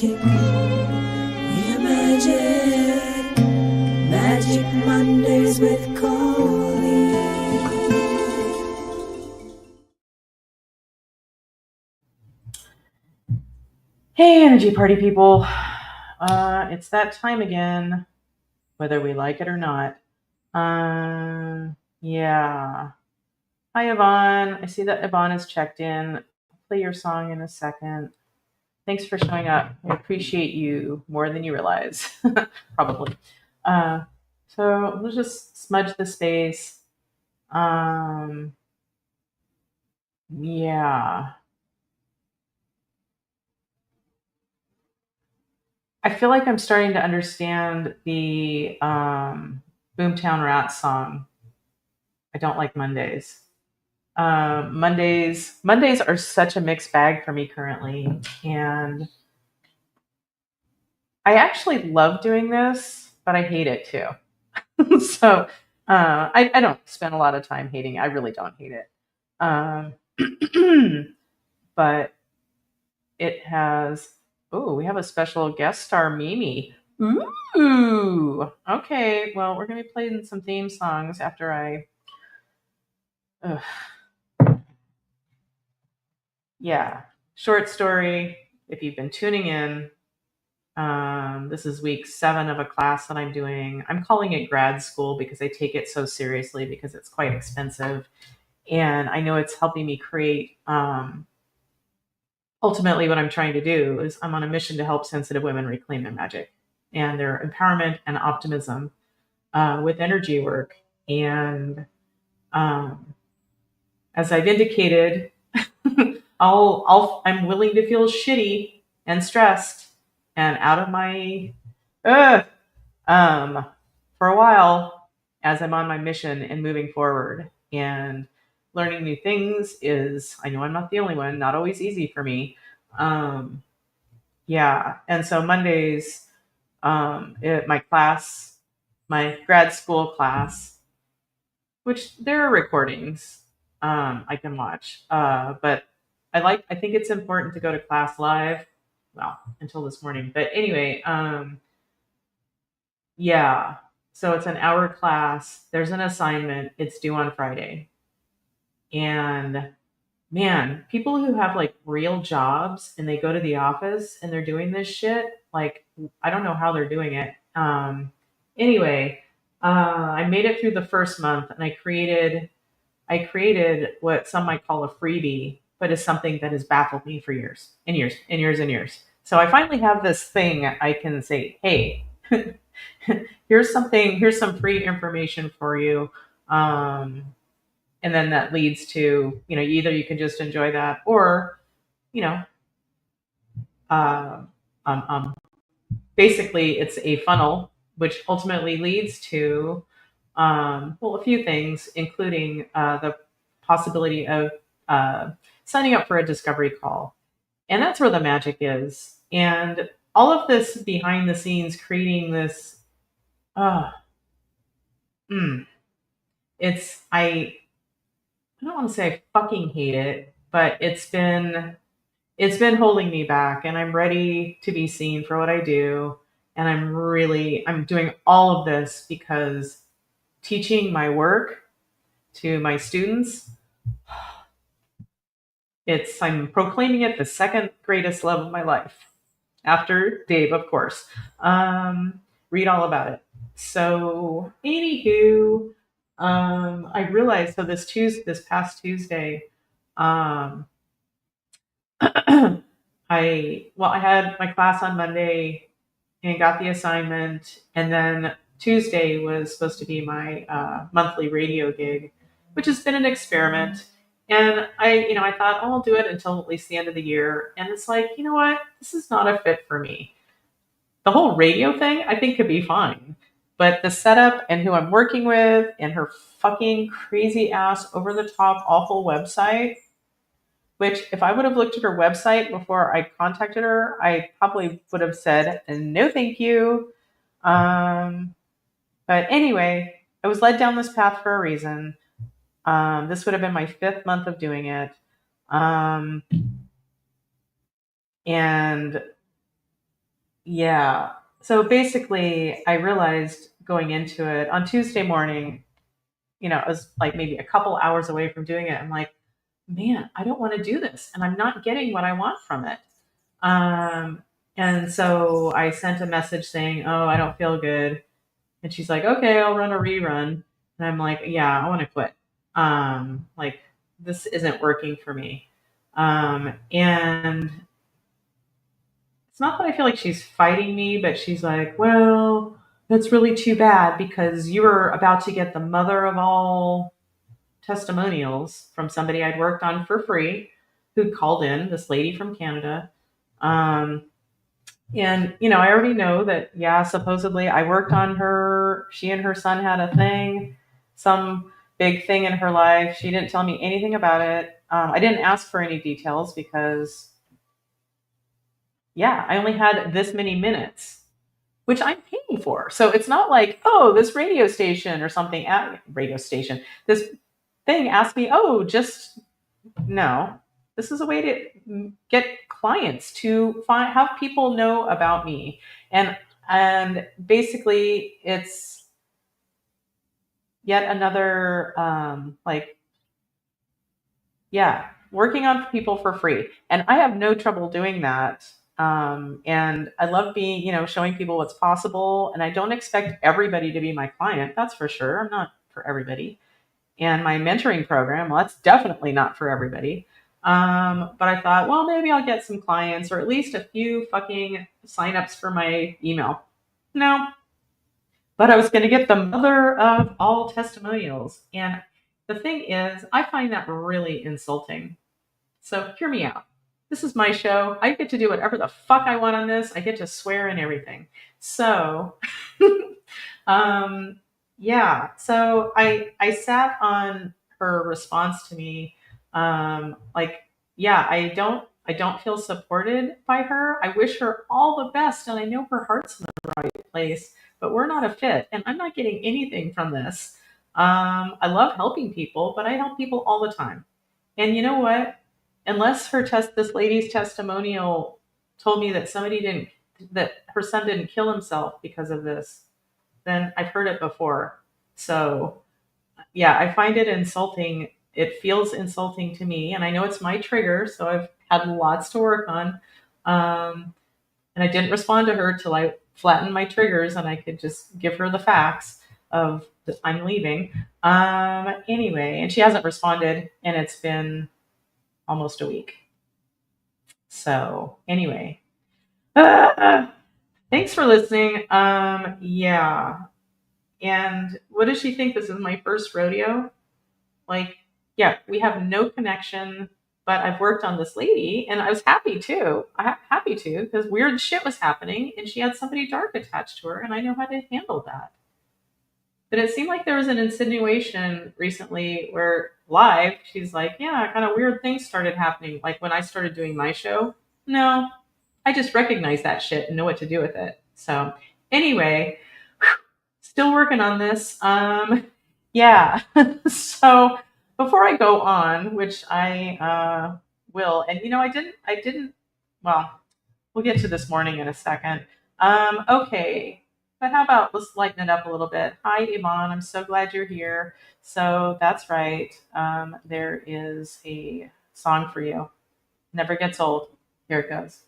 magic. We're magic. Magic Mondays with Coley. Hey, energy party people. It's that time again, whether we like it or not. Yeah. Hi, Yvonne. I see that Yvonne is checked in. I'll play your song in a second. Thanks for showing up. I appreciate you more than you realize, probably. Uh, so let's just smudge the space. Um, yeah. I feel like I'm starting to understand the Boomtown Rats song. I don't like Mondays. Mondays are such a mixed bag for me currently, and I actually love doing this, but I hate it too. So I don't spend a lot of time hating it. I really don't hate it, um, but it has. Oh, we have a special guest star, Mimi. Ooh, okay. Well, we're gonna be playing some theme songs after I. Ugh, yeah, short story. If you've been tuning in, this is week 7 of a class that I'm doing. I'm calling it grad school because I take it so seriously because it's quite expensive. And I know it's helping me create, ultimately, what I'm trying to do is I'm on a mission to help sensitive women reclaim their magic and their empowerment and optimism with energy work. And um, as I've indicated, I'm willing to feel shitty and stressed and out of my ugh, um, for a while as I'm on my mission and moving forward. And learning new things is, I know I'm not the only one, not always easy for me. Um, yeah. And so Mondays, my class, my grad school class, which there are recordings I can watch, but I think it's important to go to class live. Well, until this morning. But anyway, yeah. So it's an hour class. There's an assignment. It's due on Friday. And man, people who have like real jobs and they go to the office and they're doing this shit, like I don't know how they're doing it. Anyway, I made it through the first month and I created what some might call a freebie, but is something that has baffled me for years and years and years and years. So I finally have this thing I can say, hey, here's some free information for you. Um, and then that leads to, either you can just enjoy that or, you know, uh, um, um, basically it's a funnel, which ultimately leads to, well, a few things, including the possibility of uh, signing up for a discovery call. And that's where the magic is. And all of this behind the scenes, creating this, uh, mm, I don't want to say I fucking hate it, but it's been holding me back, and I'm ready to be seen for what I do. And I'm doing all of this because teaching my work to my students, I'm proclaiming it the second greatest love of my life after Dave, of course. Read all about it. So, anywho, I realized so this past Tuesday, um, I had my class on Monday and got the assignment, and then Tuesday was supposed to be my monthly radio gig, which has been an experiment. And I thought, oh, I'll do it until at least the end of the year. And it's like, you know what? This is not a fit for me. The whole radio thing, I think, could be fine. But the setup and who I'm working with and her fucking crazy ass over the top awful website, which if I would have looked at her website before I contacted her, I probably would have said, no, thank you. Um, but anyway, I was led down this path for a reason. This would have been my 5th month of doing it. And Yeah. So basically, I realized going into it on Tuesday morning, I was like maybe a couple hours away from doing it. I'm like, man, I don't want to do this, and I'm not getting what I want from it. Um, and so I sent a message saying, "Oh, I don't feel good." And she's like, "Okay, I'll run a rerun." And I'm like, "Yeah, I want to quit. Like this isn't working for me." And it's not that I feel like she's fighting me, but she's like, "Well, that's really too bad because you were about to get the mother of all testimonials from somebody I'd worked on for free who called in, this lady from Canada." Um, and I already know that, yeah, supposedly I worked on her. She and her son had a thing, some big thing in her life. She didn't tell me anything about it. I didn't ask for any details because, yeah, I only had this many minutes, which I'm paying for. So it's not like, oh, this radio station or something at radio station, this thing asked me, oh, just no. This is a way to get clients to have people know about me, and basically it's yet another like, yeah, working on people for free, and I have no trouble doing that. And I love being, showing people what's possible, and I don't expect everybody to be my client. That's for sure. I'm not for everybody. And my mentoring program, well, that's definitely not for everybody. But I thought, well, maybe I'll get some clients or at least a few fucking signups for my email. No, but I was going to get the mother of all testimonials. And the thing is, I find that really insulting. So hear me out. This is my show. I get to do whatever the fuck I want on this. I get to swear and everything. So Um, yeah, so I sat on her response to me. Like, yeah, I don't feel supported by her. I wish her all the best, and I know her heart's in the right place, but we're not a fit, and I'm not getting anything from this. I love helping people, but I help people all the time. And you know what? Unless this lady's testimonial told me that that her son didn't kill himself because of this, then I've heard it before. So, yeah, I find it insulting. It feels insulting to me, and I know it's my trigger, so I've had lots to work on. And I didn't respond to her till I flattened my triggers and I could just give her the facts of that I'm leaving. Anyway, and she hasn't responded, and it's been almost a week. So, anyway, thanks for listening. Yeah. And what does she think? This is my first rodeo? Like, yeah, we have no connection, but I've worked on this lady and I was happy too. Happy to because weird shit was happening and she had somebody dark attached to her and I know how to handle that. But it seemed like there was an insinuation recently where live, she's like, yeah, kind of weird things started happening. Like when I started doing my show. No, I just recognize that shit and know what to do with it. So, anyway, still working on this. Yeah. So before I go on, which I will, and I didn't. Well, we'll get to this morning in a second. Okay. But how about let's lighten it up a little bit? Hi, Yvonne. I'm so glad you're here. So that's right. There is a song for you. Never gets old. Here it goes.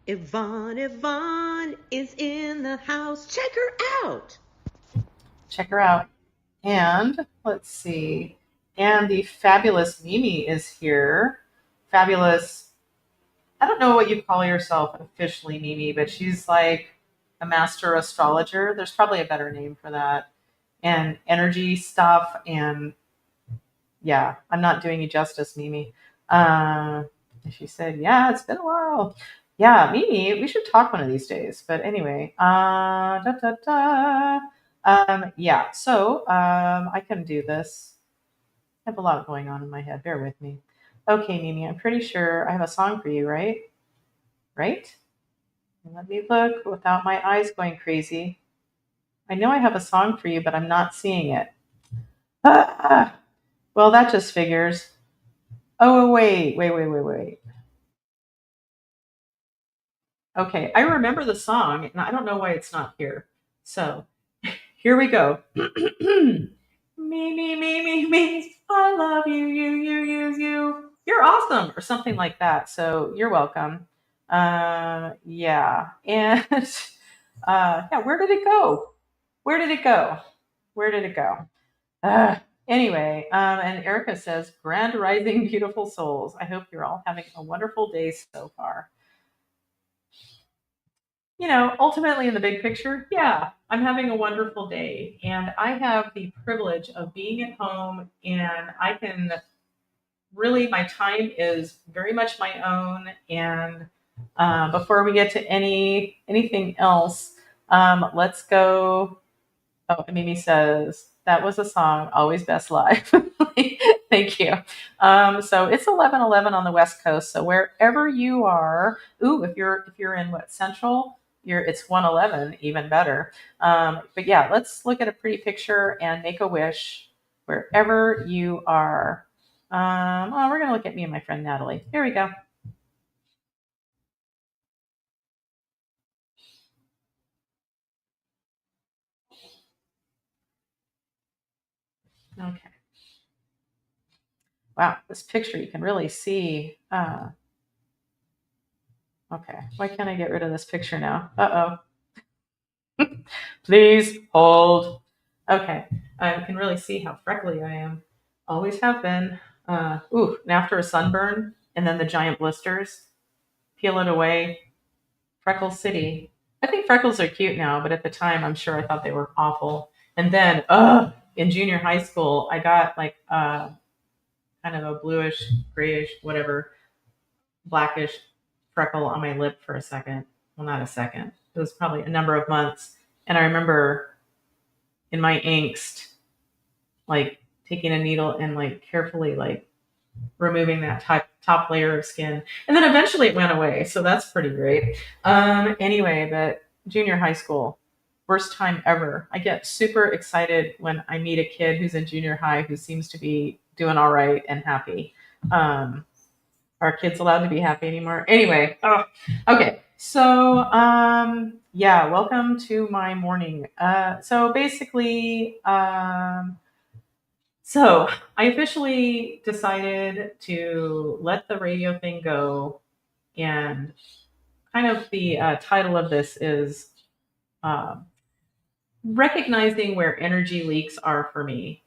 Yvonne is in the house. Check her out. Check her out. And let's see. And the fabulous Mimi is here. Fabulous. I don't know what you call yourself officially, Mimi, but she's like a master astrologer. There's probably a better name for that. And energy stuff. And yeah, I'm not doing you justice, Mimi. Uh, she said, yeah, it's been a while. Yeah, Mimi, we should talk one of these days. But anyway, da, da, da. Yeah, so I can do this. I have a lot going on in my head. Bear with me. Okay, Mimi, I'm pretty sure I have a song for you, right? Right? Let me look without my eyes going crazy. I know I have a song for you, but I'm not seeing it. Ah, well, that just figures. Oh, wait. Okay, I remember the song, and I don't know why it's not here. So here we go. Me, me. I love you, you. You're awesome, or something like that. So you're welcome. Yeah, and yeah. Where did it go? Where did it go? Where did it go? Uh, anyway, and Erica says, "Grand rising, beautiful souls. I hope you're all having a wonderful day so far." Ultimately in the big picture, yeah, I'm having a wonderful day. And I have the privilege of being at home, and I can really, my time is very much my own. And before we get to anything else, let's go. Oh, Mimi says, that was a song, Always Best Live. Thank you. So it's 11:11 on the West Coast. So wherever you are, ooh, if you're in what, Central, it's 1:11, even better. But yeah, let's look at a pretty picture and make a wish wherever you are. Oh, we're gonna look at me and my friend Natalie. Here we go. Okay. Wow, this picture you can really see. Okay, why can't I get rid of this picture now? Uh-oh. Please hold. Okay, I can really see how freckly I am. Always have been. Ooh, and after a sunburn and then the giant blisters, peel it away. Freckle City. I think freckles are cute now, but at the time I'm sure I thought they were awful. And then, in junior high school, I got like kind of a bluish, grayish, whatever, blackish freckle on my lip for a second. Well, not a second. It was probably a number of months. And I remember in my angst, like taking a needle and like carefully like removing that top layer of skin. And then eventually it went away. So that's pretty great. Anyway, but junior high school, worst time ever. I get super excited when I meet a kid who's in junior high who seems to be doing all right and happy. Are kids allowed to be happy anymore? Anyway, okay. So, yeah, welcome to my morning. So basically, so I officially decided to let the radio thing go, and kind of the title of this is uh, recognizing where energy leaks are for me.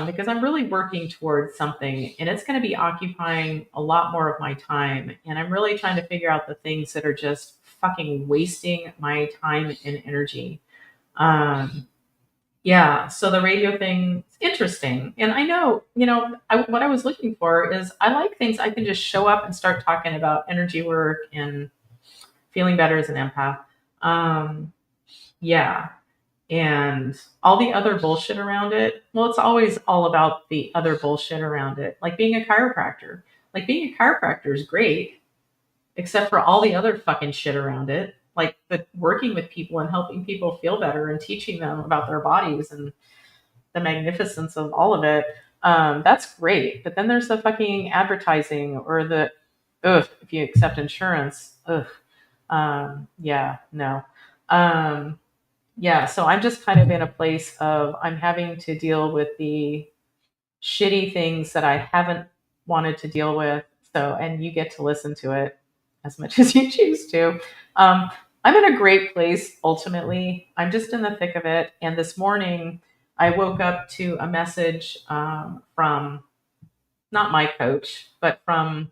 Because I'm really working towards something, and it's going to be occupying a lot more of my time. And I'm really trying to figure out the things that are just fucking wasting my time and energy. Um, yeah, so the radio thing is interesting. And I know, what I was looking for is I like things I can just show up and start talking about energy work and feeling better as an empath. Yeah, and all the other bullshit around it. Well, it's always all about the other bullshit around it. Like being a chiropractor. Like being a chiropractor is great, except for all the other fucking shit around it. Like the working with people and helping people feel better and teaching them about their bodies and the magnificence of all of it. That's great. But then there's the fucking advertising or the, ugh, if you accept insurance, ugh. Yeah, no. Yeah, so I'm just kind of in a place of I'm having to deal with the shitty things that I haven't wanted to deal with. So, and you get to listen to it as much as you choose to. Um, I'm in a great place ultimately. I'm just in the thick of it. And this morning, I woke up to a message from not my coach, but from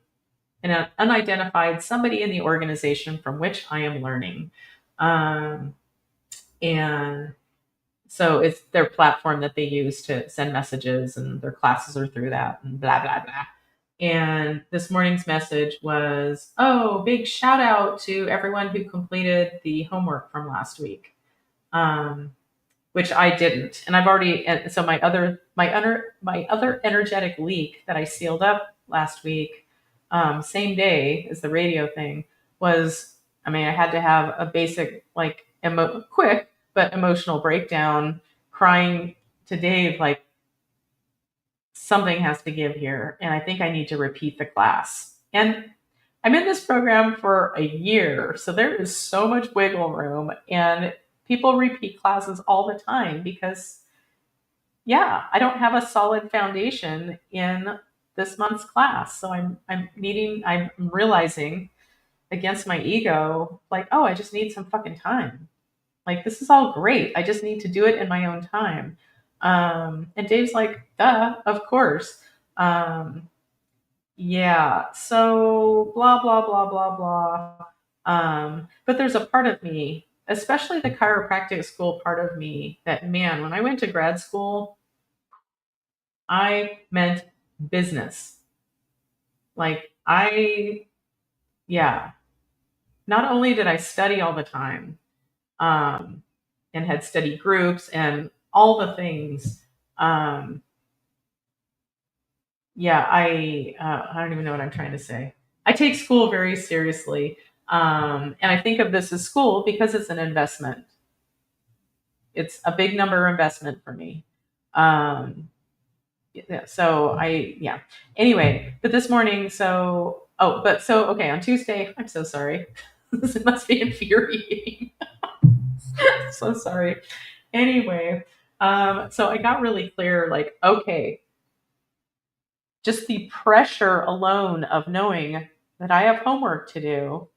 an unidentified somebody in the organization from which I am learning. Um, and so it's their platform that they use to send messages, and their classes are through that, and blah, blah, blah. And this morning's message was, oh, big shout out to everyone who completed the homework from last week, which I didn't. And I've already, and so my other energetic leak that I sealed up last week, same day as the radio thing, was, I mean, I had to have a basic, like, quick but emotional breakdown, crying to Dave, like, something has to give here, and I think I need to repeat the class. And I'm in this program for a year, so there is so much wiggle room, and people repeat classes all the time because, yeah, I don't have a solid foundation in this month's class. So I'm realizing against my ego, like, oh, I just need some fucking time. Like, this is all great. I just need to do it in my own time. And Dave's like, duh, of course. Um, yeah, so blah, blah, blah, blah, blah. But there's a part of me, especially the chiropractic school part of me, that, man, when I went to grad school, I meant business. Like, yeah, not only did I study all the time, um, and had study groups and all the things. Um, yeah, I don't even know what I'm trying to say. I take school very seriously, and I think of this as school because it's an investment. It's a big number investment for me. Um, yeah, so yeah. Anyway, but this morning, okay, on Tuesday, I'm so sorry. This must be infuriating. So sorry. Anyway, so I got really clear, like, okay, just the pressure alone of knowing that I have homework to do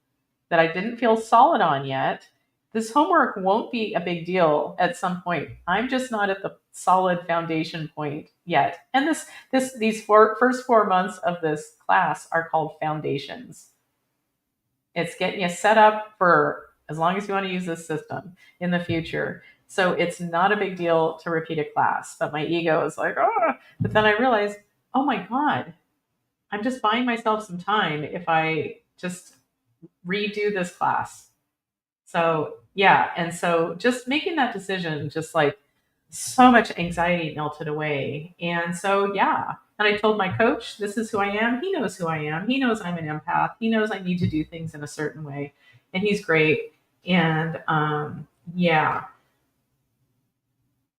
that I didn't feel solid on yet. This homework won't be a big deal at some point. I'm just not at the solid foundation point yet. And these first 4 months of this class are called foundations. It's getting you set up for as long as you want to use this system in the future. So it's not a big deal to repeat a class, but my ego is like, oh. But then I realized, oh my God, I'm just buying myself some time if I just redo this class. So yeah, and so just making that decision, just like so much anxiety melted away. And so yeah, and I told my coach, this is who I am. He knows who I am. He knows I'm an empath. He knows I need to do things in a certain way, and he's great. And yeah,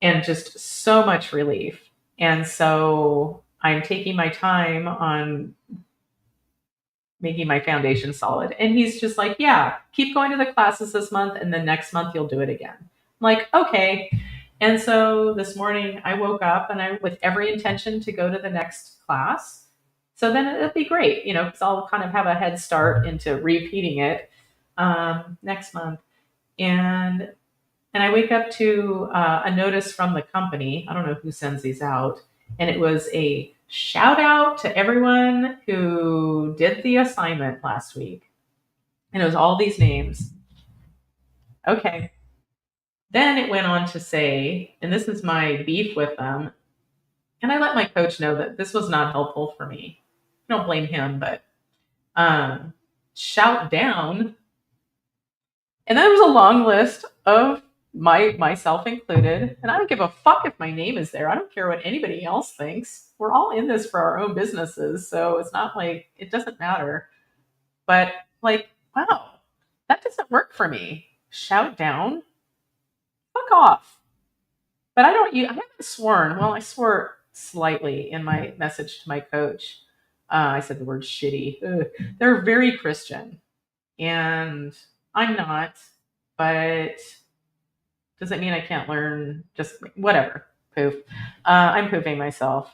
and just so much relief. And so I'm taking my time on making my foundation solid. And he's just like, yeah, keep going to the classes this month, and then next month you'll do it again. I'm like, okay. And so this morning I woke up and I, with every intention to go to the next class. So then it'll be great, because I'll kind of have a head start into repeating it next month. And I wake up to a notice from the company. I don't know who sends these out. And it was a shout out to everyone who did the assignment last week. And it was all these names. Okay. Then it went on to say, and this is my beef with them, and I let my coach know that this was not helpful for me. I don't blame him, but shout down. And there was a long list of myself included, and I don't give a fuck if my name is there. I don't care what anybody else thinks. We're all in this for our own businesses, so it's not like it doesn't matter. But like, wow, that doesn't work for me. Shout down, fuck off. But I haven't sworn. Well, I swore slightly in my message to my coach. I said the word shitty. Ugh. They're very Christian, and I'm not. But does it mean I can't learn? Just whatever. Poof. I'm poofing myself.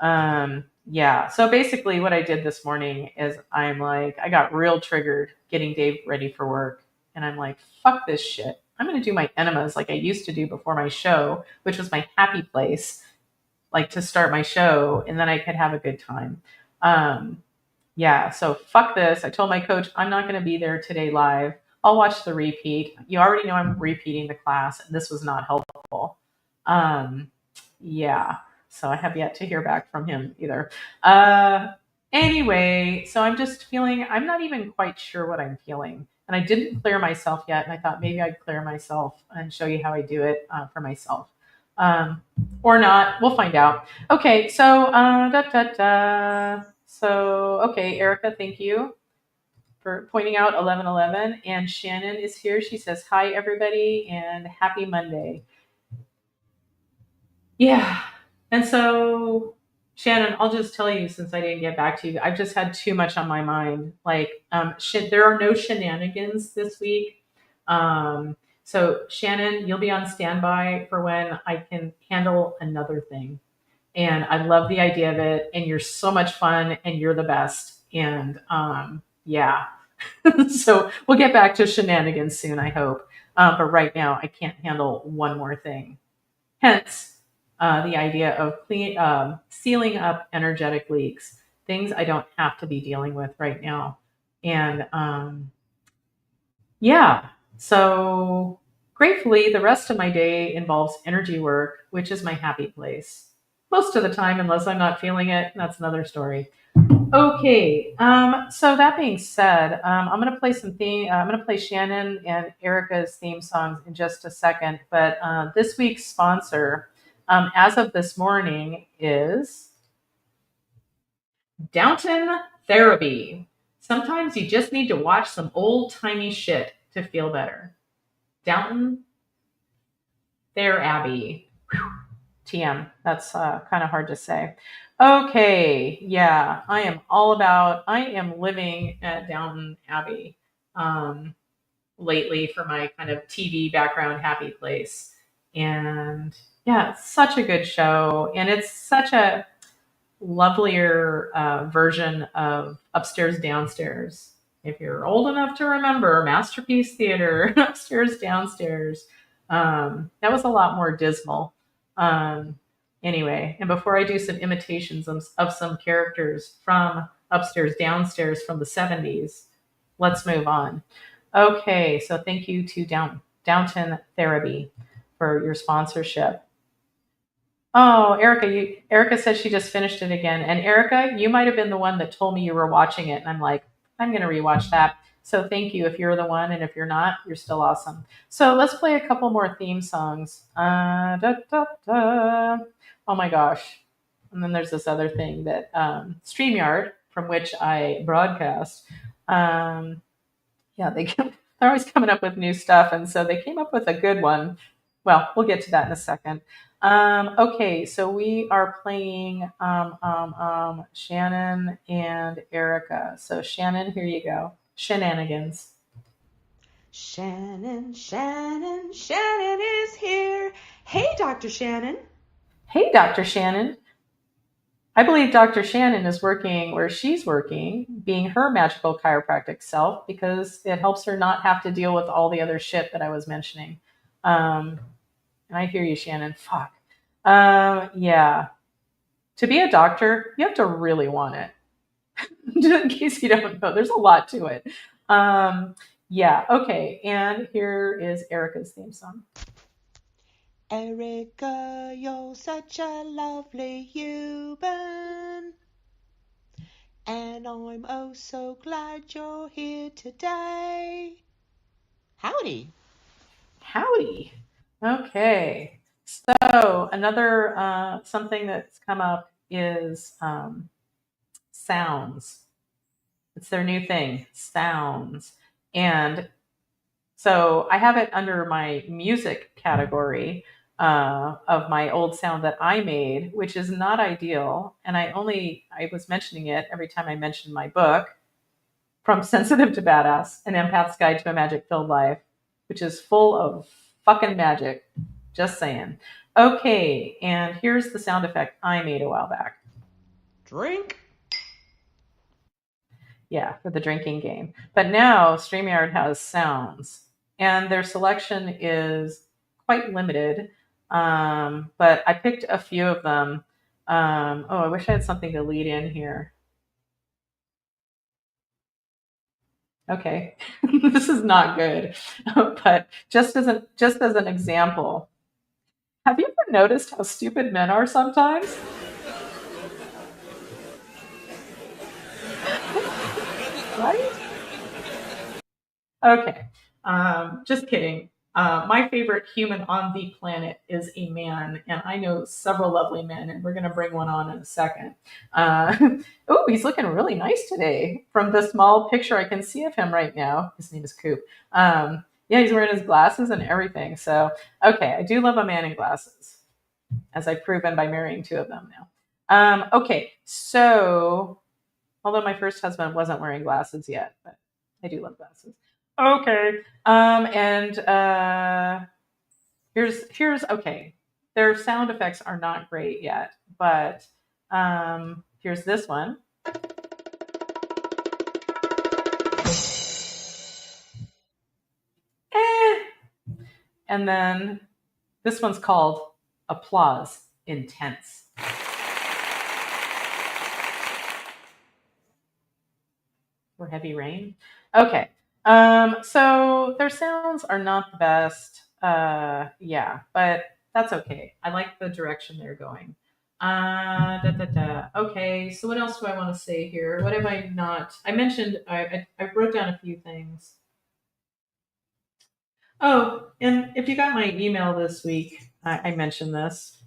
Yeah. So basically, what I did this morning is I got real triggered getting Dave ready for work, and I'm like, fuck this shit. I'm going to do my enemas like I used to do before my show, which was my happy place, like to start my show, and then I could have a good time. Yeah. So fuck this. I told my coach I'm not going to be there today live. I'll watch the repeat. You already know I'm repeating the class, and this was not helpful. Yeah. So I have yet to hear back from him either. Anyway, so I'm just feeling, I'm not even quite sure what I'm feeling. And I didn't clear myself yet. And I thought maybe I'd clear myself and show you how I do it for myself. Or not. We'll find out. Okay. So, okay, Erica, thank you for pointing out 11:11. And Shannon is here. She says, hi, everybody, and happy Monday. Yeah. And so Shannon, I'll just tell you since I didn't get back to you, I've just had too much on my mind. Like, there are no shenanigans this week. So, Shannon, you'll be on standby for when I can handle another thing. And I love the idea of it. And you're so much fun and you're the best. And yeah. So, we'll get back to shenanigans soon, I hope. But right now, I can't handle one more thing. Hence, the idea of sealing up energetic leaks, things I don't have to be dealing with right now. And yeah, so gratefully, the rest of my day involves energy work, which is my happy place. Most of the time, unless I'm not feeling it, that's another story. Okay, so that being said, I'm gonna play I'm gonna play Shannon and Erica's theme songs in just a second. But this week's sponsor, as of this morning, is Downton Therapy. Sometimes you just need to watch some old timey shit to feel better. Downton Therapy. TM. That's kind of hard to say. Okay, yeah, I am living at Downton Abbey lately for my kind of TV background happy place. And yeah, it's such a good show. And it's such a lovelier version of Upstairs Downstairs. If you're old enough to remember Masterpiece Theater, Upstairs Downstairs, that was a lot more dismal. Anyway, and before I do some imitations of some characters from Upstairs Downstairs from the 70s, let's move on. Okay, so thank you to Downton Therapy for your sponsorship. Oh, Erica said she just finished it again. And Erica, you might have been the one that told me you were watching it. And I'm like, I'm going to rewatch that. So thank you if you're the one. And if you're not, you're still awesome. So let's play a couple more theme songs. Da, da, da. Oh my gosh. And then there's this other thing that StreamYard, from which I broadcast. Yeah, they're always coming up with new stuff. And so they came up with a good one. Well, we'll get to that in a second. Okay, so we are playing Shannon and Erica. So Shannon, here you go. Shenanigans. Shannon is here. Hey, Dr. Shannon. Hey, Dr. Shannon. I believe Dr. Shannon is working where she's working, being her magical chiropractic self, because it helps her not have to deal with all the other shit that I was mentioning. And I hear you, Shannon. Fuck. Yeah. To be a doctor, you have to really want it. Just in case you don't know, there's a lot to it. Yeah. Okay. And here is Erica's theme song. Erica, you're such a lovely human. And I'm oh so glad you're here today. Howdy. Howdy. Okay. So another something that's come up is sounds. It's their new thing, sounds. And so I have it under my music category of my old sound that I made, which is not ideal. And I was mentioning it every time I mentioned my book, From Sensitive to Badass, An Empath's Guide to a Magic-Filled Life, which is full of fucking magic. Just saying. Okay, and here's the sound effect I made a while back. Drink. Yeah, for the drinking game. But now StreamYard has sounds, and their selection is quite limited. But I picked a few of them. I wish I had something to lead in here. Okay, this is not good. But just as an example, have you ever noticed how stupid men are sometimes? Right? Okay. Just kidding. My favorite human on the planet is a man, and I know several lovely men, and we're going to bring one on in a second. Oh, he's looking really nice today. From the small picture I can see of him right now, his name is Coop. Yeah, he's wearing his glasses and everything. So, okay, I do love a man in glasses, as I've proven by marrying two of them now. Okay, so although my first husband wasn't wearing glasses yet, but I do love glasses. Okay. And here's okay. Their sound effects are not great yet, but here's this one. And then this one's called Applause Intense. Or Heavy Rain. Okay. So their sounds are not the best. Yeah, but that's okay. I like the direction they're going. Okay, so what else do I want to say here? What have I not? I mentioned, I wrote down a few things. Oh, and if you got my email this week, I mentioned this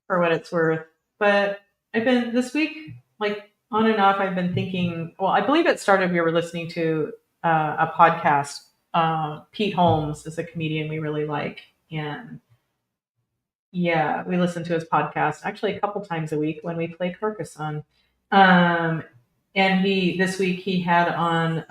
for what it's worth. But I've been this week, like on and off, I've been thinking, well, I believe it started, we were listening to a podcast. Pete Holmes is a comedian we really like. And yeah, we listen to his podcast actually a couple times a week when we play Carcassonne. Um, and this week he had on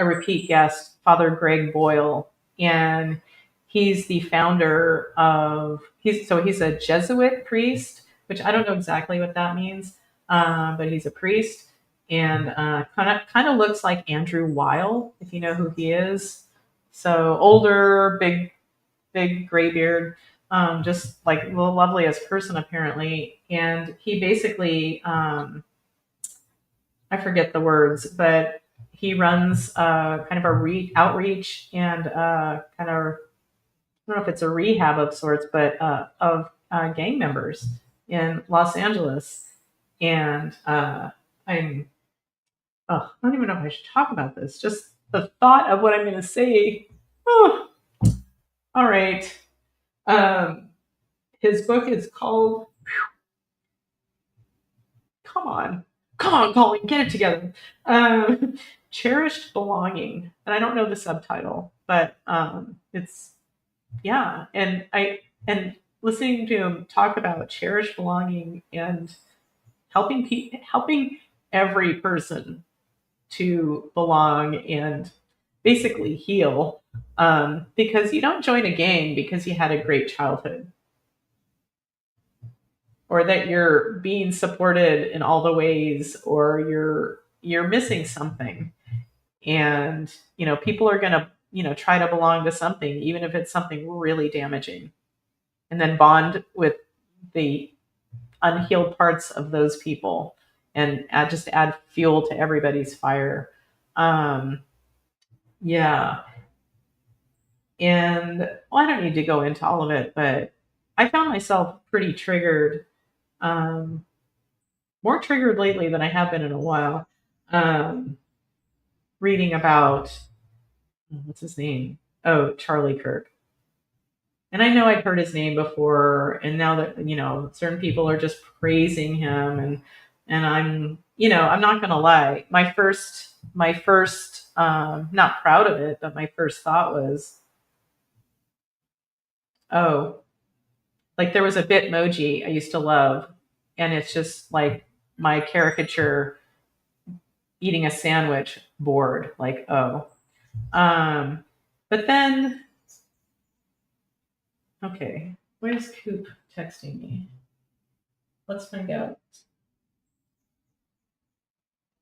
a repeat guest, Father Greg Boyle, and he's the founder of he's a Jesuit priest, which I don't know exactly what that means, but he's a priest and kind of looks like Andrew Weil, if you know who he is. So older, big gray beard, just like the loveliest person apparently, and he basically I forget the words, but he runs kind of a outreach and kind of, I don't know if it's a rehab of sorts, but of gang members in Los Angeles. And I'm, I don't even know if I should talk about this. Just the thought of what I'm going to say. Oh, all right. His book is called, come on, Colin, get it together. Cherished Belonging. And I don't know the subtitle, but it's, yeah. And listening to him talk about cherished belonging and helping every person to belong and basically heal, because you don't join a gang because you had a great childhood or that you're being supported in all the ways or you're missing something. And people are going to try to belong to something even if it's something really damaging, and then bond with the unhealed parts of those people and add fuel to everybody's fire. Yeah. And well, I don't need to go into all of it, but I found myself pretty triggered, more triggered lately than I have been in a while, reading about, what's his name? Oh, Charlie Kirk. And I know I'd heard his name before, and now that certain people are just praising him, and I'm not gonna lie, my first not proud of it, but my first thought was, oh, like there was a Bitmoji I used to love, and it's just like my caricature eating a sandwich board, like, oh. But then, okay, where's Coop texting me? Let's find out.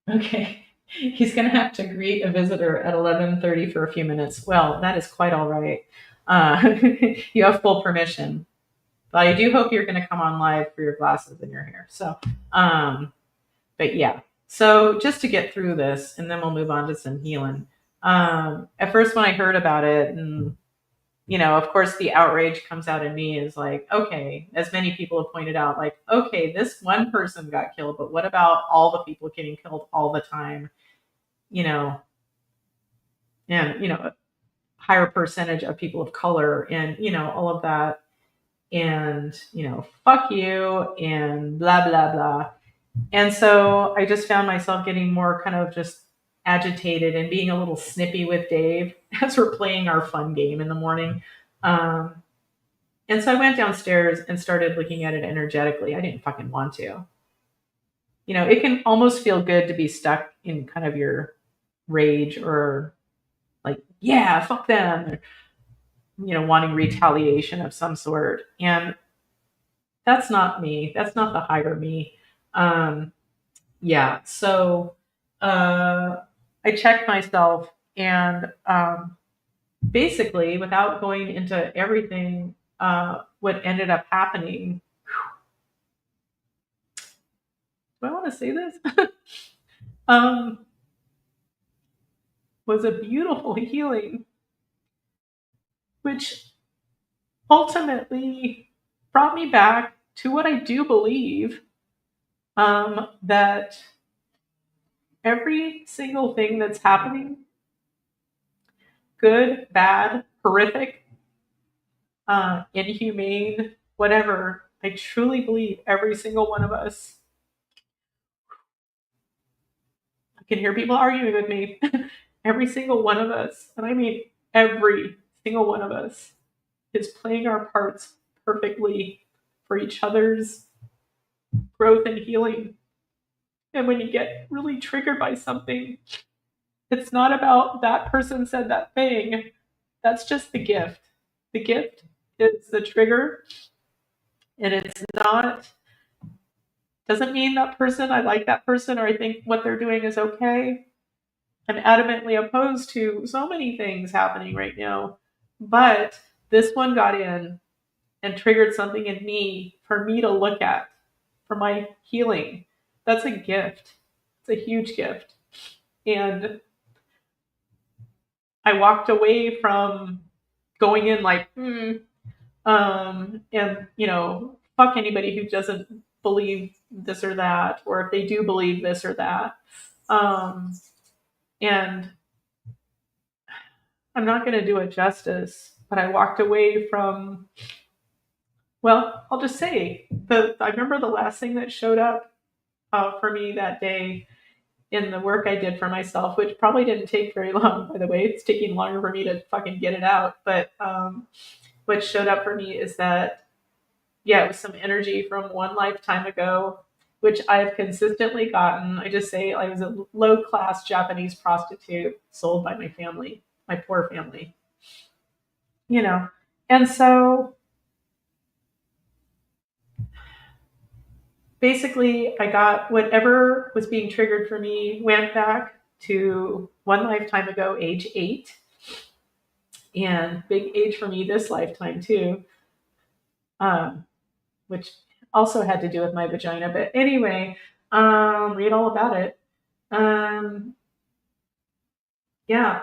Okay. He's going to have to greet a visitor at 11:30 for a few minutes. Well, that is quite all right. You have full permission. But I do hope you're going to come on live for your glasses and your hair. So, but yeah. So just to get through this, and then we'll move on to some healing. At first, when I heard about it, and of course, the outrage comes out in me is like, okay, as many people have pointed out, like, okay, this one person got killed, but what about all the people getting killed all the time? And higher percentage of people of color, and all of that, and fuck you, and blah blah blah. And so I just found myself getting more kind of just agitated and being a little snippy with Dave as we're playing our fun game in the morning. And so I went downstairs and started looking at it energetically. I didn't fucking want to. It can almost feel good to be stuck in kind of your rage or like, yeah, fuck them, or, wanting retaliation of some sort. And that's not me. That's not the higher me. Um, yeah. So I checked myself and basically, without going into everything, what ended up happening. Do I want to say this? um, was a beautiful healing, which ultimately brought me back to what I do believe, that every single thing that's happening, good, bad, horrific, inhumane, whatever, I truly believe every single one of us. I can hear people arguing with me. Every single one of us, and I mean every single one of us, is playing our parts perfectly for each other's growth and healing. And when you get really triggered by something, it's not about that person said that thing. That's just the gift. The gift is the trigger, and it's not, doesn't mean that person, I like that person, or I think what they're doing is okay. I'm adamantly opposed to so many things happening right now. But this one got in and triggered something in me for me to look at for my healing. That's a gift. It's a huge gift. And I walked away from going in like, and fuck anybody who doesn't believe this or that, or if they do believe this or that. And I'm not going to do it justice, but I walked away from, well, I'll just say, I remember the last thing that showed up for me that day in the work I did for myself, which probably didn't take very long, by the way. It's taking longer for me to fucking get it out. But what showed up for me is that, yeah, it was some energy from one lifetime ago, which I've consistently gotten. I just say I was a low-class Japanese prostitute sold by my family, my poor family. And so basically I got whatever was being triggered for me, went back to one lifetime ago, age 8. And big age for me this lifetime too, which also had to do with my vagina. But anyway, read all about it. Yeah,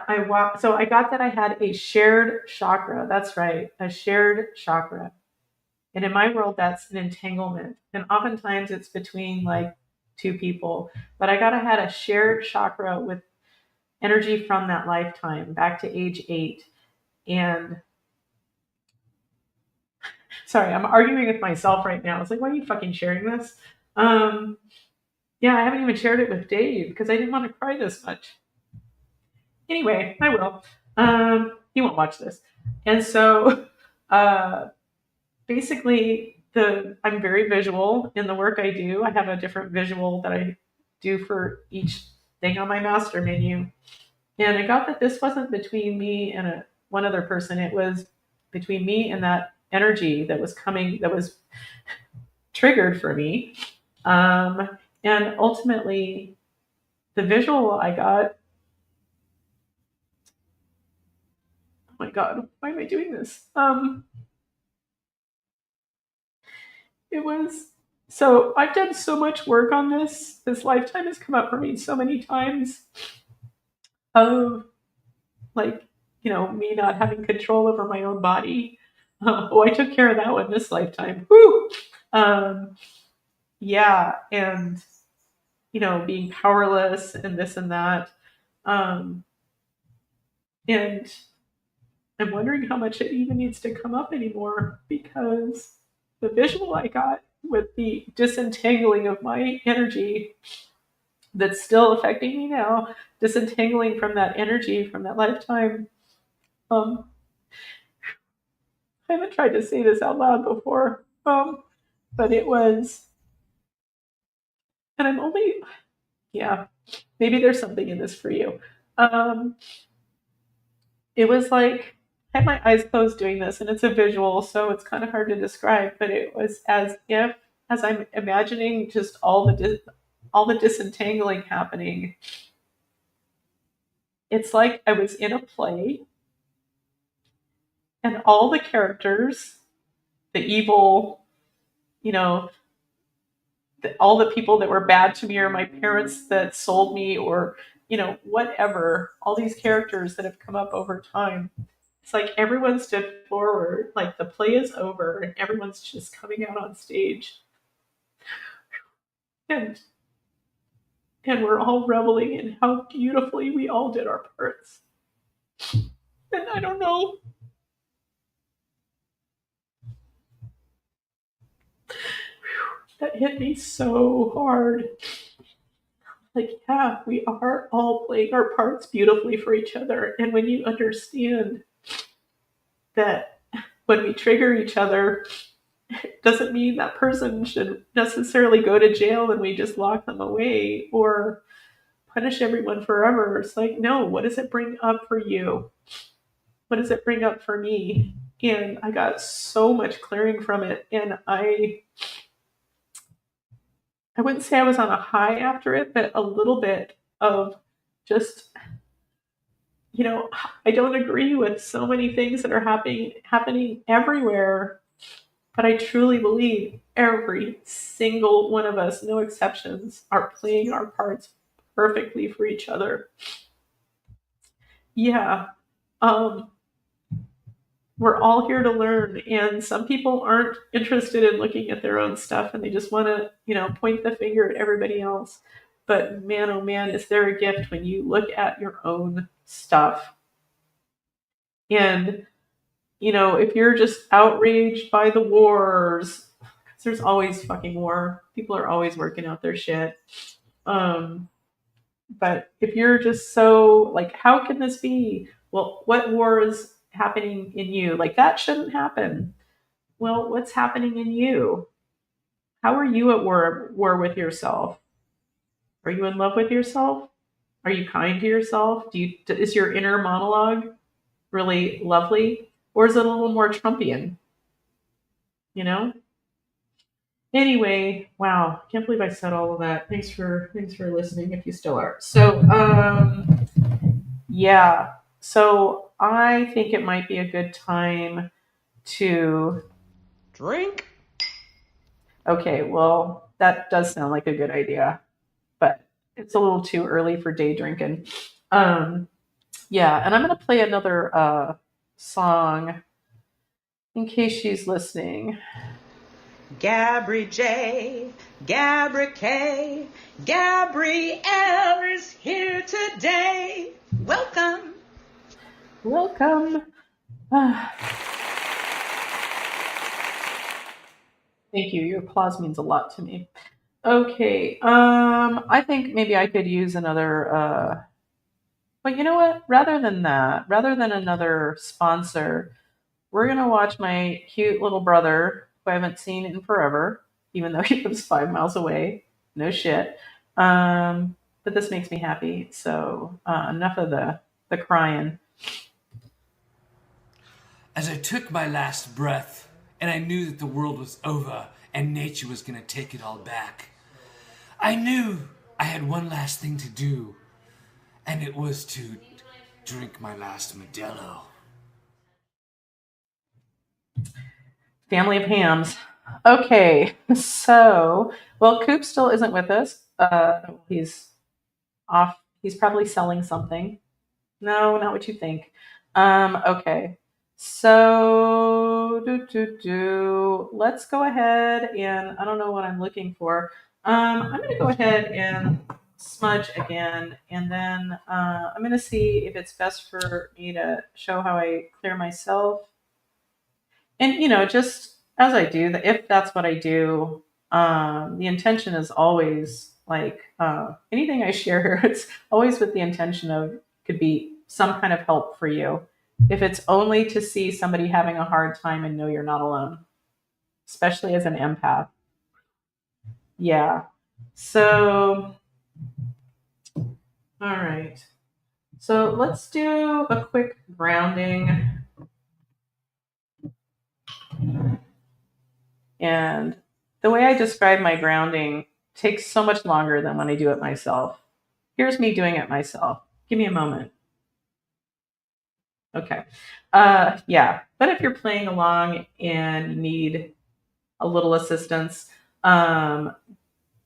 so I got that I had a shared chakra. That's right, a shared chakra. And in my world, that's an entanglement. And oftentimes it's between like two people. But I got I had a shared chakra with energy from that lifetime back to age 8. And sorry, I'm arguing with myself right now. It's like, why are you fucking sharing this? Yeah, I haven't even shared it with Dave because I didn't want to cry this much. Anyway, I will. He won't watch this. And so basically I'm very visual in the work I do. I have a different visual that I do for each thing on my master menu. And I got that this wasn't between me and one other person. It was between me and that energy that was coming, that was triggered for me. And ultimately, the visual I got, oh my God, why am I doing this? It was, so I've done so much work on this. This lifetime has come up for me so many times of like, me not having control over my own body. I took care of that one this lifetime. Woo! Yeah, and being powerless and this and that. And I'm wondering how much it even needs to come up anymore, because the visual I got with the disentangling of my energy that's still affecting me now, disentangling from that energy from that lifetime, I haven't tried to say this out loud before, but it was, and I'm only, yeah, maybe there's something in this for you. Um, it was like I had my eyes closed doing this, and it's a visual, so it's kind of hard to describe. But it was as if, as I'm imagining just all the disentangling happening, it's like I was in a play, and all the characters, the evil, you know, all the people that were bad to me, or my parents that sold me, or whatever, all these characters that have come up over time. It's like everyone stood forward, like the play is over, and everyone's just coming out on stage, and we're all reveling in how beautifully we all did our parts. And I don't know, that hit me so hard. Like, yeah, we are all playing our parts beautifully for each other. And when you understand that when we trigger each other, it doesn't mean that person should necessarily go to jail and we just lock them away or punish everyone forever. It's like, no, what does it bring up for you? What does it bring up for me? And I got so much clearing from it. And I wouldn't say I was on a high after it, but a little bit of just, I don't agree with so many things that are happening everywhere, but I truly believe every single one of us, no exceptions, are playing our parts perfectly for each other. Yeah. Um, we're all here to learn, and some people aren't interested in looking at their own stuff, and they just want to point the finger at everybody else. But man, oh man, is there a gift when you look at your own stuff. And if you're just outraged by the wars, 'cause there's always fucking war, people are always working out their shit. um but if you're just so like, how can this be? Well, what war is happening in you? Like, that shouldn't happen. Well, what's happening in you? How are you at war with yourself? Are you in love with yourself? Are you kind to yourself? Is your inner monologue really lovely, or is it a little more Trumpian? You know. Anyway, wow, can't believe I said all of that. Thanks for listening. If you still are. So, yeah. So I think it might be a good time to Drink. Okay, well, that does sound like a good idea, but it's a little too early for day drinking. Um, yeah, and I'm gonna play another song in case she's listening. Gabri J, Gabri K, Gabrielle is here today. Welcome. Welcome. Thank you. Your applause means a lot to me. Okay. I think maybe I could use another but you know what? Rather than another sponsor, we're gonna watch my cute little brother, who I haven't seen in forever, even though he lives 5 miles away. No shit. But this makes me happy. So enough of the crying. As I took my last breath, and I knew that the world was over and nature was going to take it all back, I knew I had one last thing to do, and it was to drink my last Modelo. Family of hams. Okay, so Coop still isn't with us. He's off. He's probably selling something. No, not what you think. Okay. So let's go ahead, and I don't know what I'm looking for. I'm gonna go ahead and smudge again, and then I'm gonna see if it's best for me to show how I clear myself. And just as I do, if that's what I do, the intention is always like anything I share here. It's always with the intention of could be some kind of help for you. if it's only to see somebody having a hard time and know you're not alone, especially as an empath. Yeah. So, all right. So let's do a quick grounding. And the way I describe my grounding takes so much longer than when I do it myself. Here's me doing it myself. Give me a moment. Okay. Yeah. But if you're playing along and you need a little assistance, um,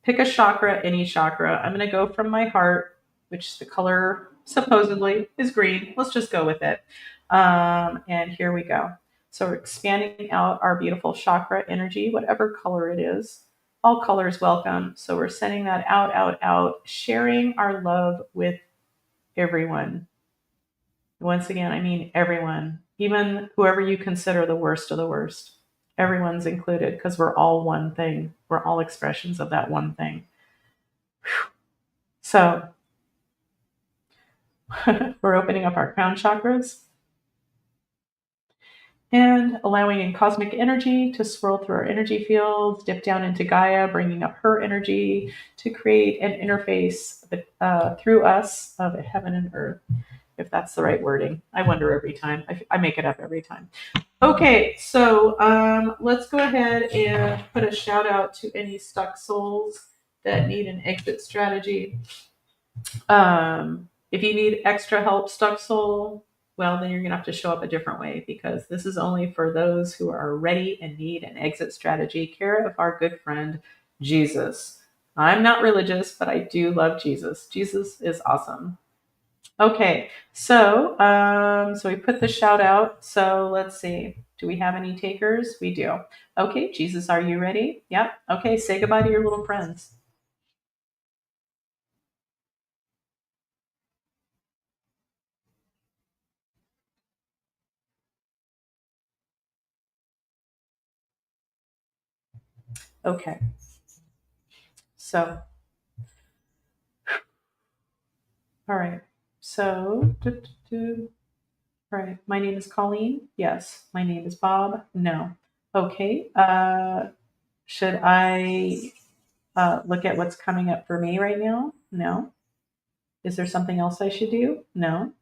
pick a chakra, any chakra. I'm going to go from my heart, which the color supposedly is green. Let's just go with it. And here we go. So we're expanding out our beautiful chakra energy, whatever color it is. All colors welcome. So we're sending that out, out, out, sharing our love with everyone. Once again, I mean everyone, even whoever you consider the worst of the worst. Everyone's included because we're all one thing. We're all expressions of that one thing. So we're opening up our crown chakras and allowing in cosmic energy to swirl through our energy fields, dip down into Gaia, bringing up her energy to create an interface through us of heaven and earth, if that's the right wording. I wonder every time. I make it up every time. Okay, so let's go ahead and put a shout out to any stuck souls that need an exit strategy. If you need extra help, stuck soul, well, then you're going to have to show up a different way because this is only for those who are ready and need an exit strategy. Care of our good friend, Jesus. I'm not religious, but I do love Jesus. Jesus is awesome. Okay, so so we put the shout out. So let's see. Do we have any takers? We do. Okay, Jesus, are you ready? Yep. Okay, say goodbye to your little friends. Okay. So, all right. So, all right. My name is Colleen. Yes. My name is Bob. No. Okay. Should I look at what's coming up for me right now? No. Is there something else I should do? No.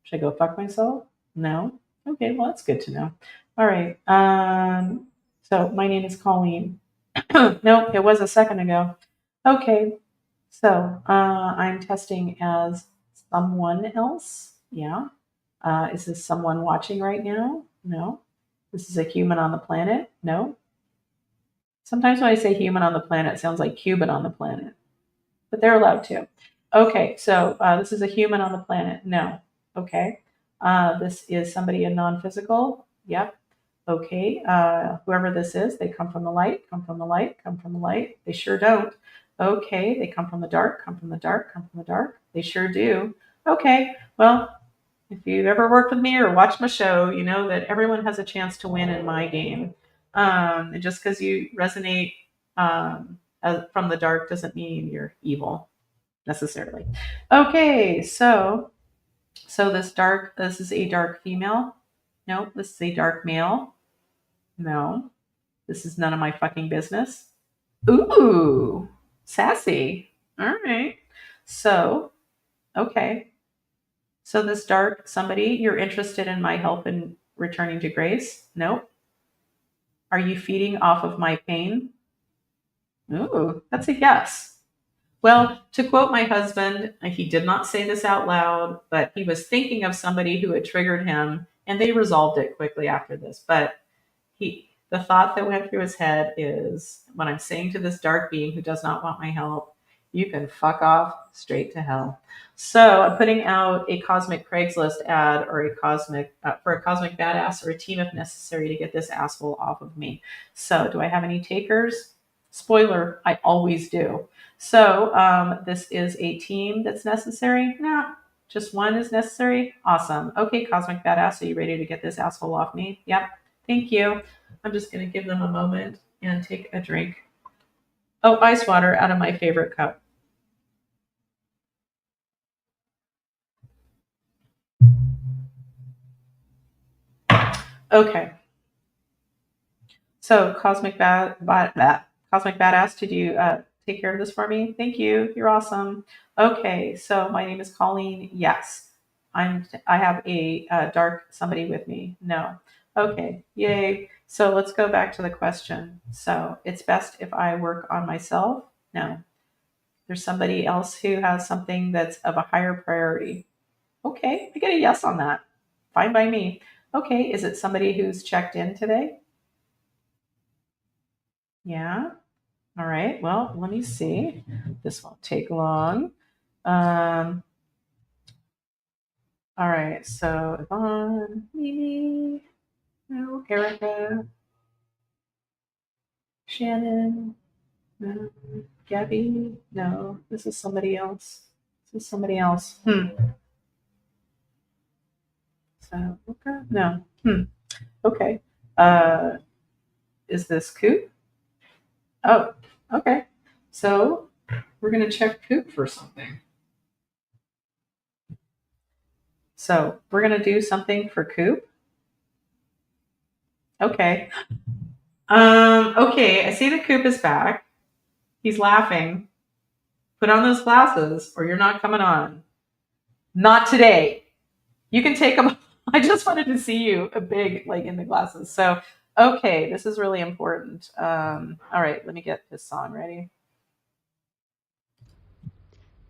Should I go fuck myself? No. Okay. Well, that's good to know. All right. So my name is Colleen. Nope. It was a second ago. Okay. So I'm testing as someone else. Yeah. Is this someone watching right now? No. This is a human on the planet? No. Sometimes when I say human on the planet, it sounds like Cuban on the planet, but they're allowed to. Okay, so this is a human on the planet? No. Okay. This is somebody in non physical? Yep. Okay. Whoever this is, they come from the light, come from the light, come from the light. They sure don't. Okay. They come from the dark, come from the dark, come from the dark. They sure do. Okay. Well, if you've ever worked with me or watched my show, you know that everyone has a chance to win in my game. And just because you resonate from the dark doesn't mean you're evil necessarily. Okay, so this is a dark female. No, this is a dark male. No, this is none of my fucking business. Ooh, sassy. All right. So, okay. So this dark somebody, you're interested in my help in returning to grace? Nope. Are you feeding off of my pain? Ooh, that's a yes. Well, to quote my husband, he did not say this out loud, but he was thinking of somebody who had triggered him, and they resolved it quickly after this. But the thought that went through his head is, when I'm saying to this dark being who does not want my help, you can fuck off straight to hell. So I'm putting out a cosmic Craigslist ad or a cosmic for a cosmic badass or a team if necessary to get this asshole off of me. So do I have any takers? Spoiler, I always do. So this is a team that's necessary? No, just one is necessary? Awesome. Okay, cosmic badass, are you ready to get this asshole off me? Yep. Thank you. I'm just going to give them a moment and take a drink. Oh, ice water out of my favorite cup. Okay. So, Cosmic Badass, did you take care of this for me? Thank you. You're awesome. Okay. So, my name is Colleen. Yes, I have a dark somebody with me. No. Okay. Yay. So let's go back to the question. So, it's best if I work on myself. No. There's somebody else who has something that's of a higher priority. Okay, I get a yes on that. Fine by me. Okay, is it somebody who's checked in today? Yeah. All right. Well, let me see. This won't take long. Um, all right. So Yvonne, Mimi, no, Erica, Shannon, no, Gabby, no. This is somebody else. This is somebody else. So okay, no. Okay. Uh, is this Coop? Oh, okay. So we're gonna check Coop for something. So we're gonna do something for Coop. Okay. Okay, I see the Coop is back. He's laughing. Put on those glasses or you're not coming on. Not today. You can take them. I just wanted to see you a big like in the glasses. So okay, this is really important. All right, let me get this song ready.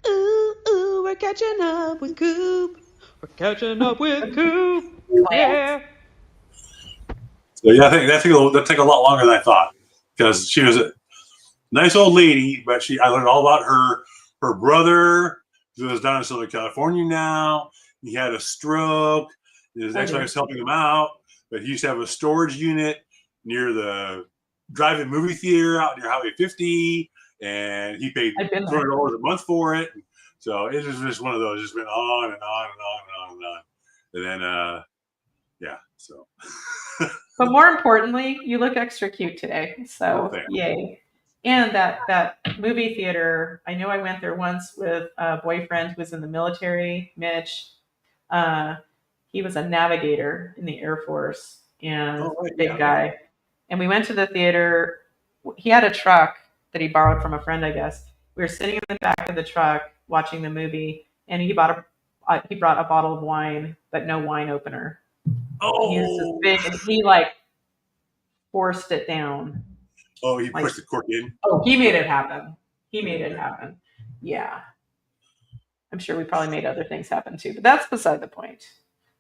Ooh, ooh, we're catching up with Coop. We're catching up with Coop. Yeah. So yeah, I think that took a lot longer than I thought because she was a nice old lady, but I learned all about her brother who is down in Southern California now. He had a stroke. His ex-wife was helping him out, but he used to have a storage unit near the drive-in movie theater out near Highway 50, and he paid $200 a month for it. So it was just one of those. Just went on and on and on and on and on, and then yeah. So. But more importantly, you look extra cute today. So yay. And that movie theater, I know I went there once with a boyfriend who was in the military, Mitch. He was a navigator in the Air Force and big guy. And we went to the theater. He had a truck that he borrowed from a friend, I guess. We were sitting in the back of the truck watching the movie, and he brought a bottle of wine, but no wine opener. Oh, he was just big, and he like forced it down. Oh, he pushed the cork in. Oh, he made it happen. He made it happen. Yeah, I'm sure we probably made other things happen too, but that's beside the point.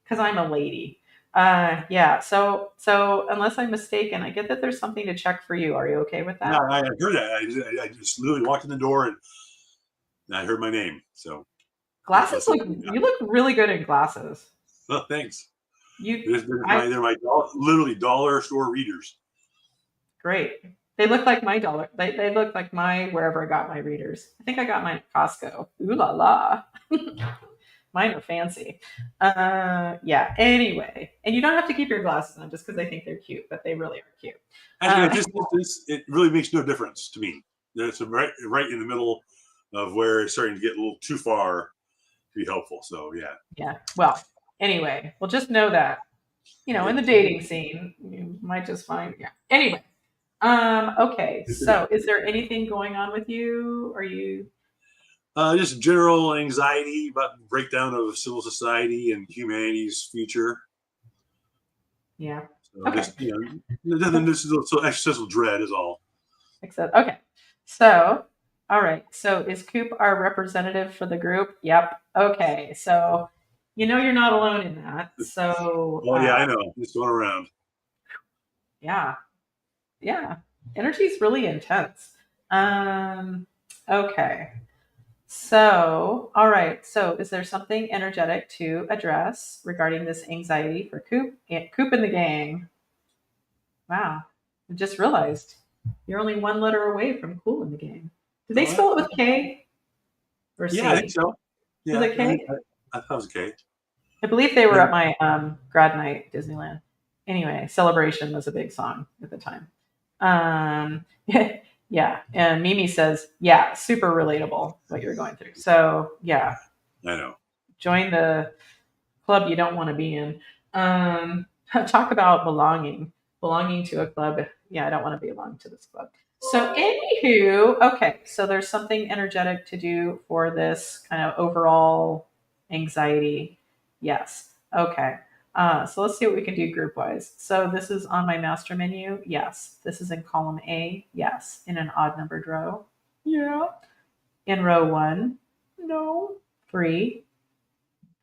Because I'm a lady. Yeah. So unless I'm mistaken, I get that there's something to check for you. Are you okay with that? Yeah, I heard that. I just literally walked in the door and I heard my name. So glasses you look really good in glasses. Oh, thanks. They're my literally dollar store readers. Great. They look like my dollar. They look like my wherever I got my readers. I think I got mine at Costco. Ooh la la. Mine are fancy. Yeah. Anyway, and you don't have to keep your glasses on just because I think they're cute, but they really are cute. Actually, it really makes no difference to me. It's right in the middle of where it's starting to get a little too far to be helpful. So yeah. Yeah. Well, anyway, well, just know that in the dating scene, you might just find Anyway, okay. So, is there anything going on with you? Are you? Just general anxiety about the breakdown of civil society and humanity's future. Yeah. So okay. Just, nothing. This is so existential dread is all. Except okay. So, all right. So, is Coop our representative for the group? Yep. Okay. So, you're not alone in that. So. Oh yeah, I know. It's going around. Yeah. Yeah. Energy's really intense. Okay. So, all right. So, is there something energetic to address regarding this anxiety for Coop and the gang? Wow. I just realized you're only one letter away from cool in the gang. Did they spell it with K? Or C? Yeah, I think so. Yeah, was it K? I thought it was K. I believe they were at my grad night at Disneyland. Anyway, Celebration was a big song at the time. Yeah, and Mimi says, yeah, super relatable what you're going through. So, yeah. I know. Join the club you don't want to be in. Talk about belonging to a club. Yeah, I don't want to belong to this club. So, anywho, okay, so there's something energetic to do for this kind of overall anxiety. Yes. Okay. So let's see what we can do group wise. So this is on my master menu. Yes. This is in column A. Yes. In an odd numbered row. Yeah. In row 1. No. 3,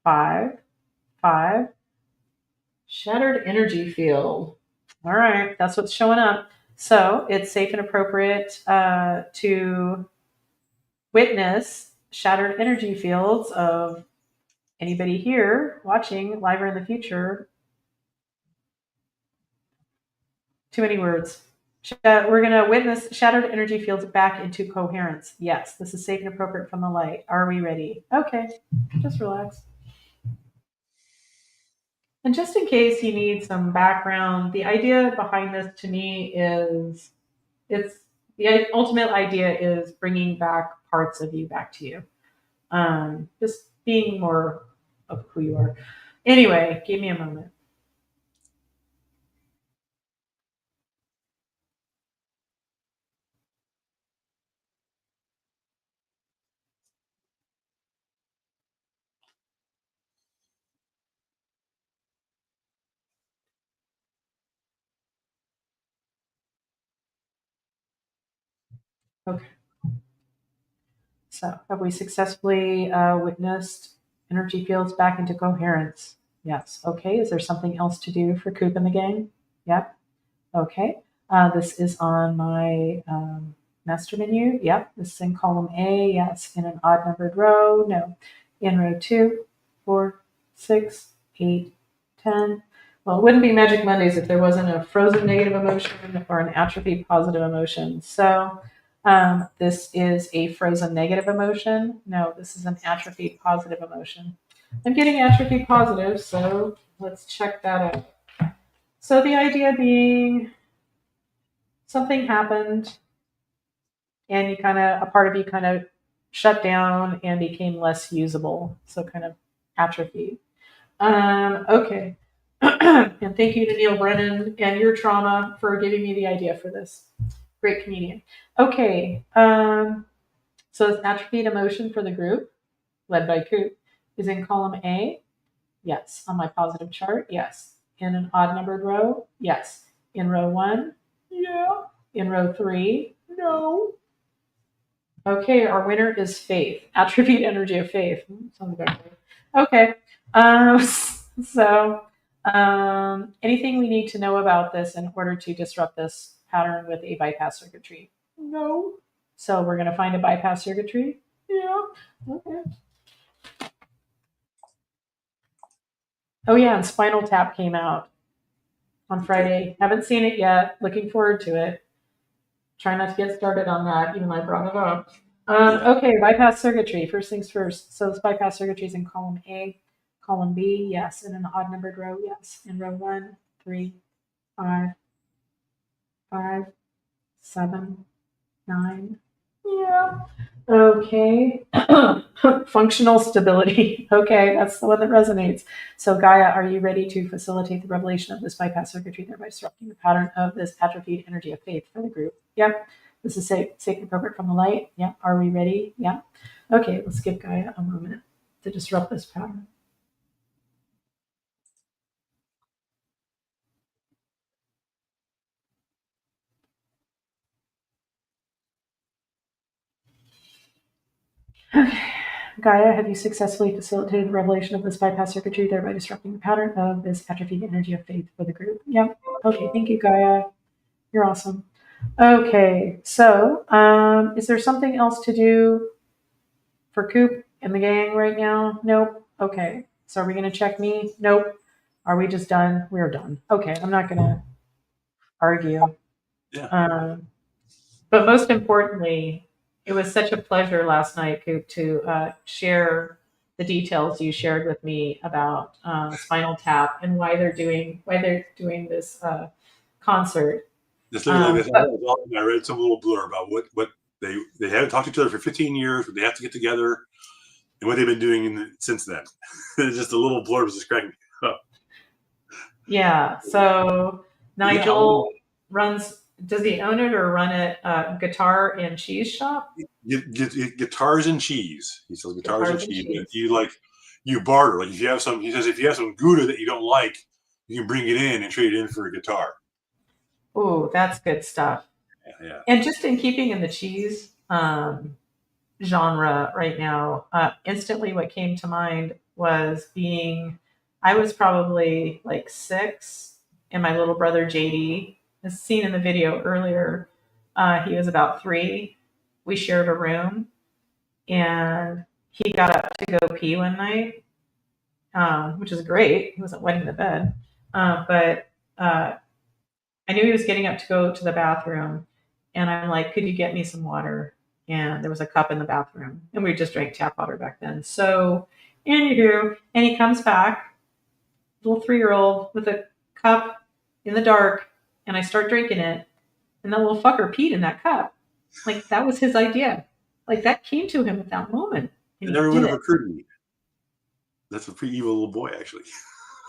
5, 5. Shattered energy field. All right, that's what's showing up. So it's safe and appropriate to witness shattered energy fields of anybody here watching live or in the future. Too many words. We're going to witness shattered energy fields back into coherence. Yes, this is safe and appropriate from the light. Are we ready? Okay, just relax. And just in case you need some background, the idea behind this to me is it's the ultimate idea is bringing back parts of you back to you. Just being more of who you are. Anyway, give me a moment. Okay. So, have we successfully witnessed energy fields back into coherence? Yes. Okay. Is there something else to do for Coop and the gang? Yep. Okay. This is on my master menu. Yep. This is in column A. Yes. In an odd numbered row. No. In row 2, 4, 6, 8, 10. Well, it wouldn't be Magic Mondays if there wasn't a frozen negative emotion or an atrophied positive emotion. So this is a frozen negative emotion. No, this is an atrophied positive emotion. I'm getting atrophied positive, so let's check that out. So the idea being something happened and you kind of, a part of you kind of shut down and became less usable. So kind of atrophied. Okay. And thank you to Neil Brennan and your trauma for giving me the idea for this. Great comedian. Okay. So this atrophied emotion for the group, led by Coop, is in column A. Yes. On my positive chart, yes. In an odd numbered row, yes. In row 1, yeah. In row 3, no. Okay, our winner is faith. Attribute energy of faith. Sounds about right. Okay. So, anything we need to know about this in order to disrupt this pattern with a bypass circuitry? No. So we're going to find a bypass circuitry? Yeah. Okay. Oh, yeah, and Spinal Tap came out on Friday. Haven't seen it yet. Looking forward to it. Try not to get started on that, even though I brought it up. Okay, bypass circuitry. First things first. So this bypass circuitry is in column A. Column B, yes. In an odd numbered row, yes. In row 1, 3, 5, 5, 7, 9. Yeah. Okay. Functional stability. Okay, that's the one that resonates. So Gaia, are you ready to facilitate the revelation of this bypass circuitry, thereby disrupting the pattern of this atrophied energy of faith for the group? Yep. This is safe and appropriate from the light. Yeah. Are we ready? Yeah. Okay, let's give Gaia a moment to disrupt this pattern. Okay. Gaia, have you successfully facilitated the revelation of this bypass circuitry, thereby disrupting the pattern of this atrophied energy of faith for the group? Yep. Okay, thank you, Gaia. You're awesome. Okay, so is there something else to do for Coop and the gang right now? Nope. Okay, so are we going to check me? Nope. Are we just done? We're done. Okay, I'm not going to argue. Yeah. But most importantly, it was such a pleasure last night, Coop, to share the details you shared with me about Spinal Tap and why they're doing this concert. Just literally, I read some little blur about what they haven't talked to each other for 15 years, but they have to get together, and what they've been doing since then. Just a little blurb just cracking me up. Yeah. So Nigel Yeah, runs. Does he own it or run it? Guitar and Cheese Shop. guitars and cheese. He sells guitars and Guitars and cheese. But cheese. you barter. Like if you have some, he says if you have some Gouda that you don't like, you can bring it in and trade it in for a guitar. Ooh, that's good stuff. Yeah. And just in keeping in the cheese genre right now, instantly what came to mind was I was probably like 6, and my little brother JD, as seen in the video earlier, he was about 3. We shared a room, and he got up to go pee one night, which is great. He wasn't wetting the bed, but I knew he was getting up to go to the bathroom, and I'm like, "Could you get me some water?" And there was a cup in the bathroom, and we just drank tap water back then. So, anywho, and he comes back, little 3-year-old with a cup in the dark, and I start drinking it, and that little fucker peed in that cup. Like that was his idea. Like that came to him at that moment, It and he never would did have it. occurred to me. That's a pretty evil little boy, actually.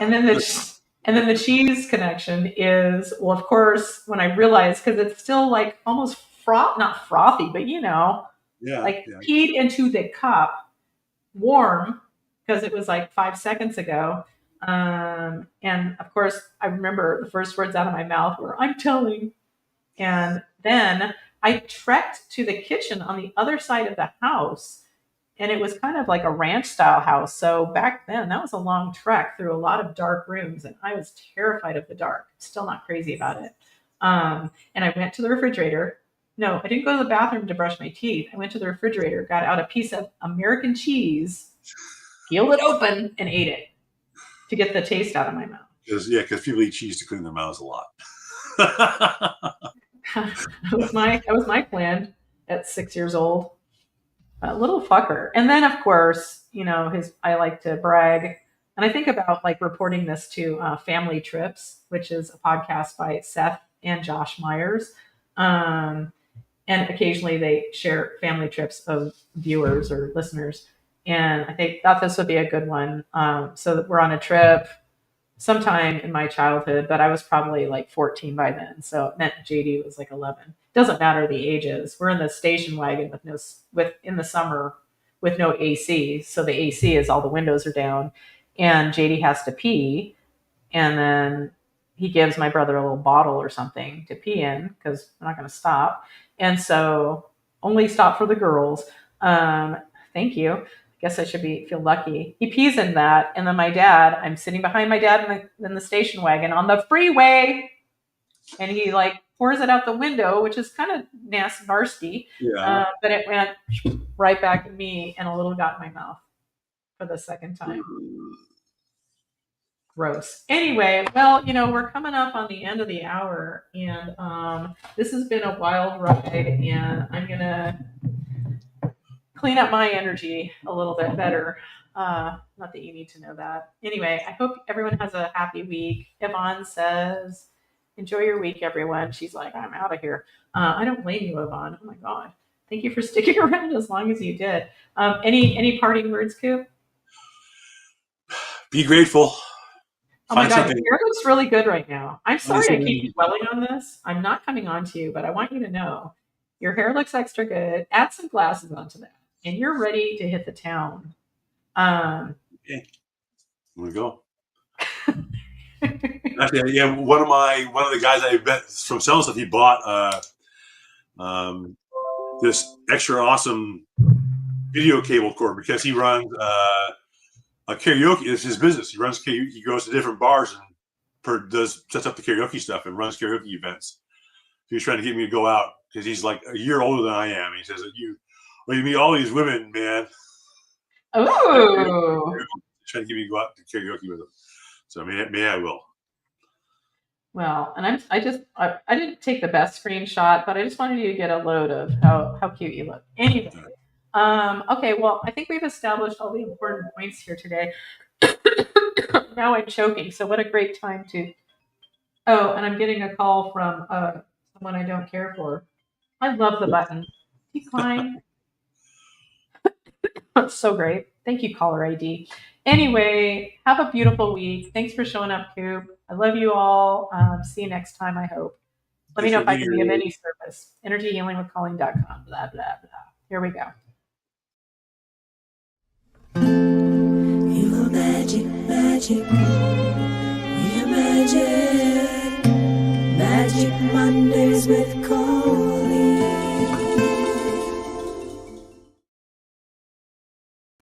And then the cheese connection is, well, of course, when I realized, because it's still like almost not frothy, but Yeah. like peed into the cup, warm, because it was like 5 seconds ago. And of course, I remember the first words out of my mouth were, "I'm telling." And then I trekked to the kitchen on the other side of the house, and it was kind of like a ranch style house. So back then, that was a long trek through a lot of dark rooms, and I was terrified of the dark. Still not crazy about it. And I went to the refrigerator. No, I didn't go to the bathroom to brush my teeth. I went to the refrigerator, got out a piece of American cheese, peeled it open, and ate it to get the taste out of my mouth. Because people eat cheese to clean their mouths a lot. That was my plan at 6 years old. A little fucker. And then, of course, I like to brag. And I think about like reporting this to Family Trips, which is a podcast by Seth and Josh Myers. And occasionally they share family trips of viewers or listeners. And thought this would be a good one. So that we're on a trip sometime in my childhood, but I was probably like 14 by then. So it meant JD was like 11. Doesn't matter the ages. We're in the station wagon in the summer with no AC. So the AC is all the windows are down, and JD has to pee, and then he gives my brother a little bottle or something to pee in because we're not going to stop. And so only stop for the girls. Thank you. Guess I should feel lucky. He pees in that, and then I'm sitting behind my dad in the station wagon on the freeway, and he like pours it out the window, which is kind of nasty. Yeah. But it went right back at me, and a little got in my mouth for the second time. Gross. Anyway, well, we're coming up on the end of the hour, and this has been a wild ride, and I'm gonna clean up my energy a little bit better. Not that you need to know that. Anyway, I hope everyone has a happy week. Yvonne says, "Enjoy your week, everyone." She's like, "I'm out of here." I don't blame you, Yvonne. Oh my God. Thank you for sticking around as long as you did. Any parting words, Coop? Be grateful. Oh my God, your hair looks really good right now. I'm sorry I keep dwelling on this. I'm not coming on to you, but I want you to know your hair looks extra good. Add some glasses onto that, and you're ready to hit the town. Okay. Here we go. Actually, yeah, one of the guys I met from selling stuff, he bought this extra awesome video cable cord because he runs a karaoke. It's his business. He runs karaoke. He goes to different bars and sets up the karaoke stuff and runs karaoke events. So he's trying to get me to go out because he's like a year older than I am. He says that you meet all these women, man. Oh, trying to get me to go out to karaoke with him. So may I will. Well, and I didn't take the best screenshot, but I just wanted you to get a load of how cute you look. Anyway, okay, well, I think we've established all the important points here today. Now I'm choking, so what a great time to. Oh, and I'm getting a call from someone I don't care for. I love the button. Decline. That's so great. Thank you, caller ID. Anyway, have a beautiful week. Thanks for showing up, Coop. I love you all. See you next time, I hope. Let me know if I can be of any service. Energyhealingwithcolleen.com. Blah, blah, blah. Here we go. You are magic, magic. We are magic. Magic Mondays with Colleen.